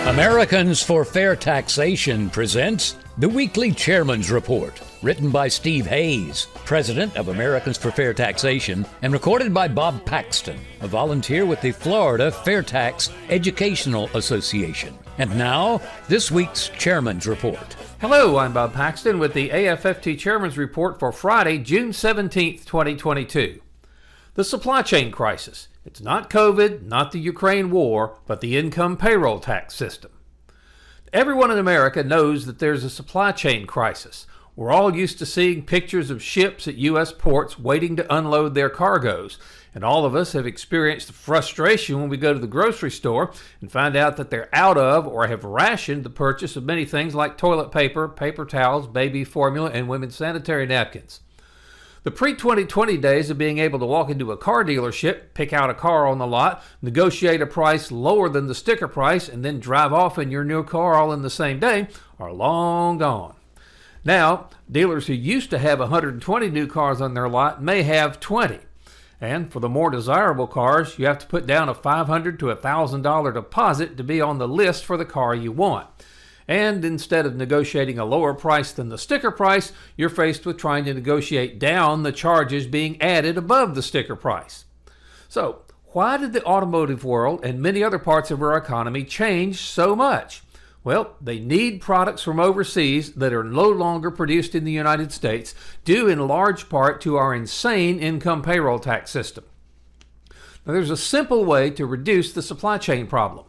Americans for Fair Taxation presents the Weekly Chairman's Report, written by Steve Hayes, president of Americans for Fair Taxation, and recorded by Bob Paxton, a volunteer with the Florida FAIRtax Educational Association. And now, this week's Chairman's Report. Hello, I'm Bob Paxton with the AFFT Chairman's Report for Friday, June 17th, 2022. The supply chain crisis. It's not COVID, not the Ukraine war, but the income payroll tax system. Everyone in America knows that there's a supply chain crisis. We're all used to seeing pictures of ships at U.S. ports waiting to unload their cargoes, and all of us have experienced the frustration when we go to the grocery store and find out that they're out of or have rationed the purchase of many things like toilet paper, paper towels, baby formula, and women's sanitary napkins. The pre-2020 days of being able to walk into a car dealership, pick out a car on the lot, negotiate a price lower than the sticker price, and then drive off in your new car all in the same day are long gone. Now, dealers who used to have 120 new cars on their lot may have 20. And for the more desirable cars, you have to put down a $500 to $1,000 deposit to be on the list for the car you want. And instead of negotiating a lower price than the sticker price, you're faced with trying to negotiate down the charges being added above the sticker price. So, why did the automotive world and many other parts of our economy change so much? Well, they need products from overseas that are no longer produced in the United States, due in large part to our insane income payroll tax system. Now, there's a simple way to reduce the supply chain problem.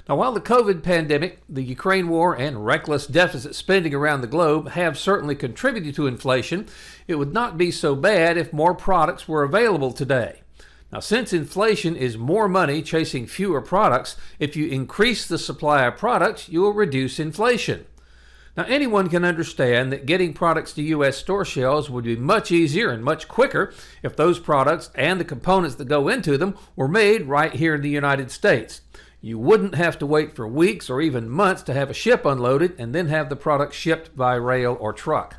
Now, while the COVID pandemic, the Ukraine war, and reckless deficit spending around the globe have certainly contributed to inflation, it would not be so bad if more products were available today. Now, since inflation is more money chasing fewer products, if you increase the supply of products, you will reduce inflation. Now, anyone can understand that getting products to U.S. store shelves would be much easier and much quicker if those products and the components that go into them were made right here in the United States. You wouldn't have to wait for weeks or even months to have a ship unloaded and then have the product shipped by rail or truck.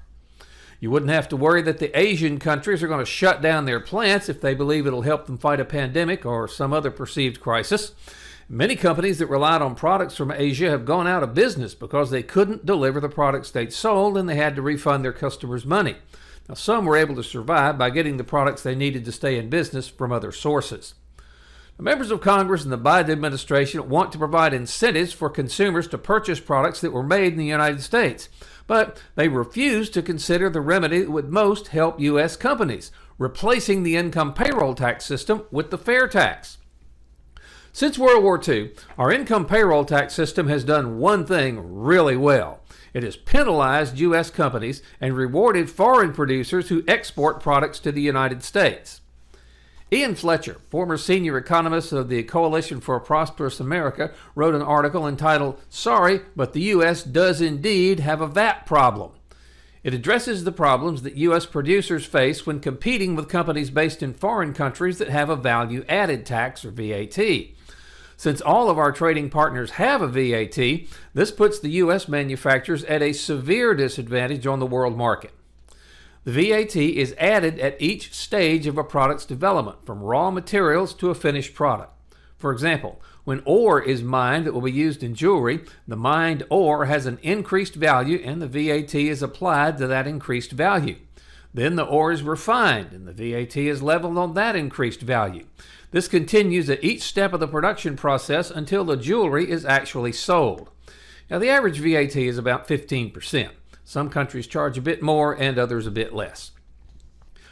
You wouldn't have to worry that the Asian countries are going to shut down their plants if they believe it'll help them fight a pandemic or some other perceived crisis. Many companies that relied on products from Asia have gone out of business because they couldn't deliver the products they'd sold and they had to refund their customers' money. Now, some were able to survive by getting the products they needed to stay in business from other sources. The members of Congress and the Biden administration want to provide incentives for consumers to purchase products that were made in the United States, but they refuse to consider the remedy that would most help U.S. companies, replacing the income payroll tax system with the FAIRtax. Since World War II, our income payroll tax system has done one thing really well. It has penalized U.S. companies and rewarded foreign producers who export products to the United States. Ian Fletcher, former senior economist of the Coalition for a Prosperous America, wrote an article entitled, "Sorry, but the U.S. does indeed have a VAT problem." It addresses the problems that U.S. producers face when competing with companies based in foreign countries that have a value-added tax, or VAT. Since all of our trading partners have a VAT, this puts the U.S. manufacturers at a severe disadvantage on the world market. The VAT is added at each stage of a product's development, from raw materials to a finished product. For example, when ore is mined that will be used in jewelry, the mined ore has an increased value and the VAT is applied to that increased value. Then the ore is refined and the VAT is leveled on that increased value. This continues at each step of the production process until the jewelry is actually sold. Now, the average VAT is about 15%. Some countries charge a bit more and others a bit less.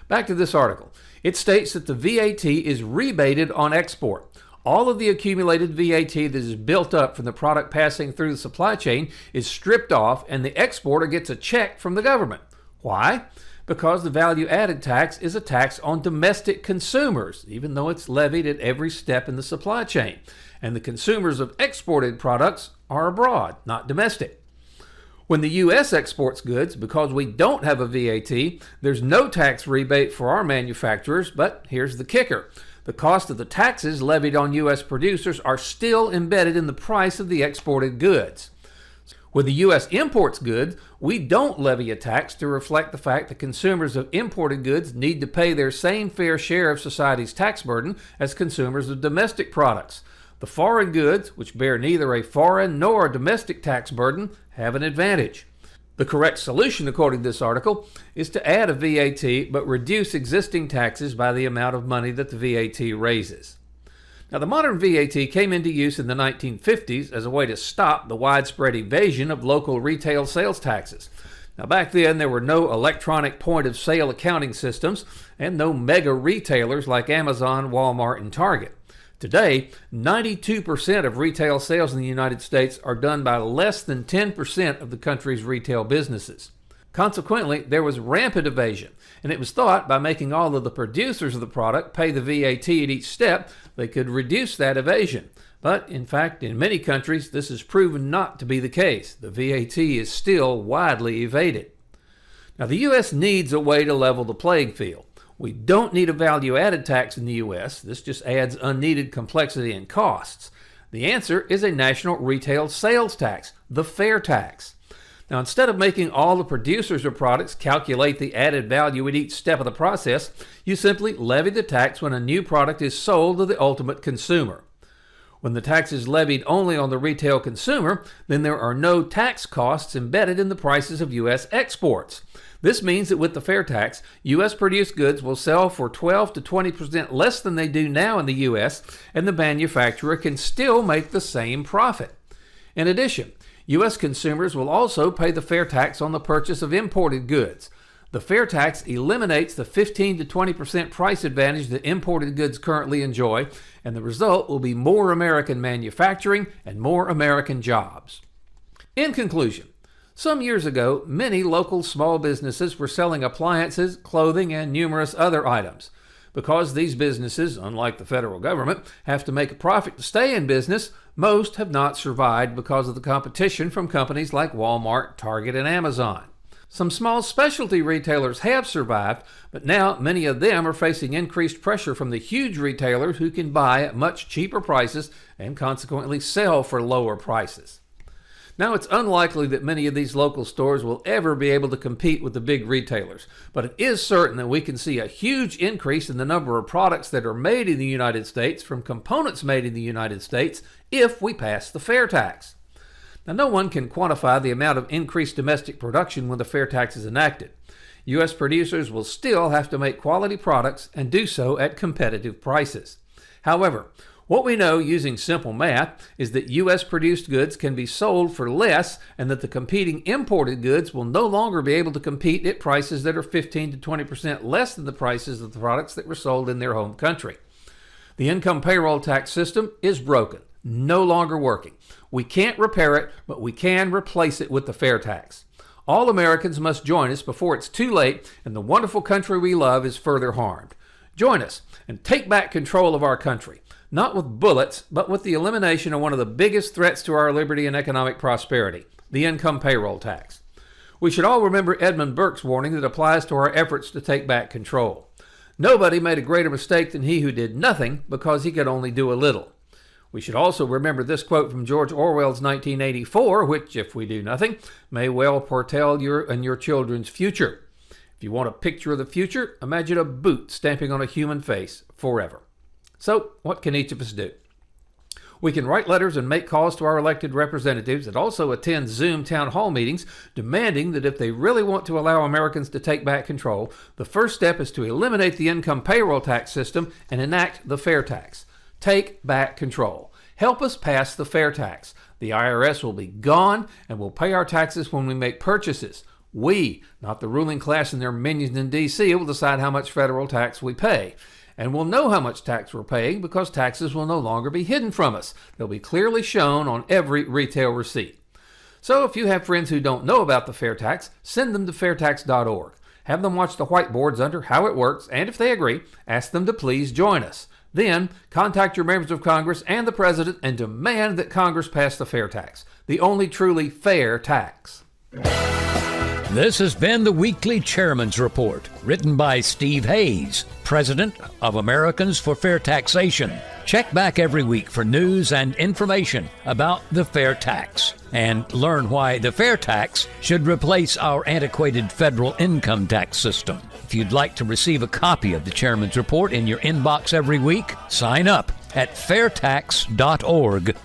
Back to this article. It states that the VAT is rebated on export. All of the accumulated VAT that is built up from the product passing through the supply chain is stripped off and the exporter gets a check from the government. Why? Because the value-added tax is a tax on domestic consumers, even though it's levied at every step in the supply chain. And the consumers of exported products are abroad, not domestic. When the U.S. exports goods, because we don't have a VAT, there's no tax rebate for our manufacturers, but here's the kicker. The cost of the taxes levied on U.S. producers are still embedded in the price of the exported goods. When the U.S. imports goods, we don't levy a tax to reflect the fact that consumers of imported goods need to pay their same fair share of society's tax burden as consumers of domestic products. The foreign goods, which bear neither a foreign nor a domestic tax burden, have an advantage. The correct solution, according to this article, is to add a VAT but reduce existing taxes by the amount of money that the VAT raises. Now, the modern VAT came into use in the 1950s as a way to stop the widespread evasion of local retail sales taxes. Now, back then, there were no electronic point-of-sale accounting systems and no mega retailers like Amazon, Walmart, and Target. Today, 92% of retail sales in the United States are done by less than 10% of the country's retail businesses. Consequently, there was rampant evasion, and it was thought by making all of the producers of the product pay the VAT at each step, they could reduce that evasion. But, in fact, in many countries, this is proven not to be the case. The VAT is still widely evaded. Now, the U.S. needs a way to level the playing field. We don't need a value-added tax in the U.S. This just adds unneeded complexity and costs. The answer is a national retail sales tax, the FAIRtax. Now, instead of making all the producers of products calculate the added value at each step of the process, you simply levy the tax when a new product is sold to the ultimate consumer. When the tax is levied only on the retail consumer, then there are no tax costs embedded in the prices of U.S. exports. This means that with the FAIRtax, U.S. produced goods will sell for 12 to 20% less than they do now in the U.S., and the manufacturer can still make the same profit. In addition, U.S. consumers will also pay the FAIRtax on the purchase of imported goods. The FAIRtax eliminates the 15 to 20% price advantage that imported goods currently enjoy, and the result will be more American manufacturing and more American jobs. In conclusion, some years ago, many local small businesses were selling appliances, clothing, and numerous other items. Because these businesses, unlike the federal government, have to make a profit to stay in business, most have not survived because of the competition from companies like Walmart, Target, and Amazon. Some small specialty retailers have survived, but now many of them are facing increased pressure from the huge retailers who can buy at much cheaper prices and consequently sell for lower prices. Now, it's unlikely that many of these local stores will ever be able to compete with the big retailers, but it is certain that we can see a huge increase in the number of products that are made in the United States from components made in the United States if we pass the FAIRtax. Now, no one can quantify the amount of increased domestic production when the FAIRtax is enacted. U.S. producers will still have to make quality products and do so at competitive prices. However, what we know using simple math is that U.S. produced goods can be sold for less and that the competing imported goods will no longer be able to compete at prices that are 15 to 20% less than the prices of the products that were sold in their home country. The income payroll tax system is broken, no longer working. We can't repair it, but we can replace it with the FAIRtax. All Americans must join us before it's too late and the wonderful country we love is further harmed. Join us and take back control of our country. Not with bullets, but with the elimination of one of the biggest threats to our liberty and economic prosperity, the income payroll tax. We should all remember Edmund Burke's warning that applies to our efforts to take back control. Nobody made a greater mistake than he who did nothing because he could only do a little. We should also remember this quote from George Orwell's 1984, which, if we do nothing, may well foretell your and your children's future. If you want a picture of the future, imagine a boot stamping on a human face forever. So, what can each of us do? We can write letters and make calls to our elected representatives and also attend Zoom town hall meetings demanding that if they really want to allow Americans to take back control, the first step is to eliminate the income payroll tax system and enact the FAIRtax. Take back control. Help us pass the FAIRtax. The IRS will be gone and we'll pay our taxes when we make purchases. We, not the ruling class and their minions in D.C., will decide how much federal tax we pay. And we'll know how much tax we're paying because taxes will no longer be hidden from us. They'll be clearly shown on every retail receipt. So if you have friends who don't know about the FAIRtax, send them to fairtax.org. Have them watch the whiteboards under how it works, and if they agree, ask them to please join us. Then, contact your members of Congress and the President and demand that Congress pass the FAIRtax, the only truly fair tax. This has been the Weekly Chairman's Report, written by Steve Hayes, President of Americans for Fair Taxation. Check back every week for news and information about the FAIRtax and learn why the FAIRtax should replace our antiquated federal income tax system. If you'd like to receive a copy of the Chairman's Report in your inbox every week, sign up at fairtax.org.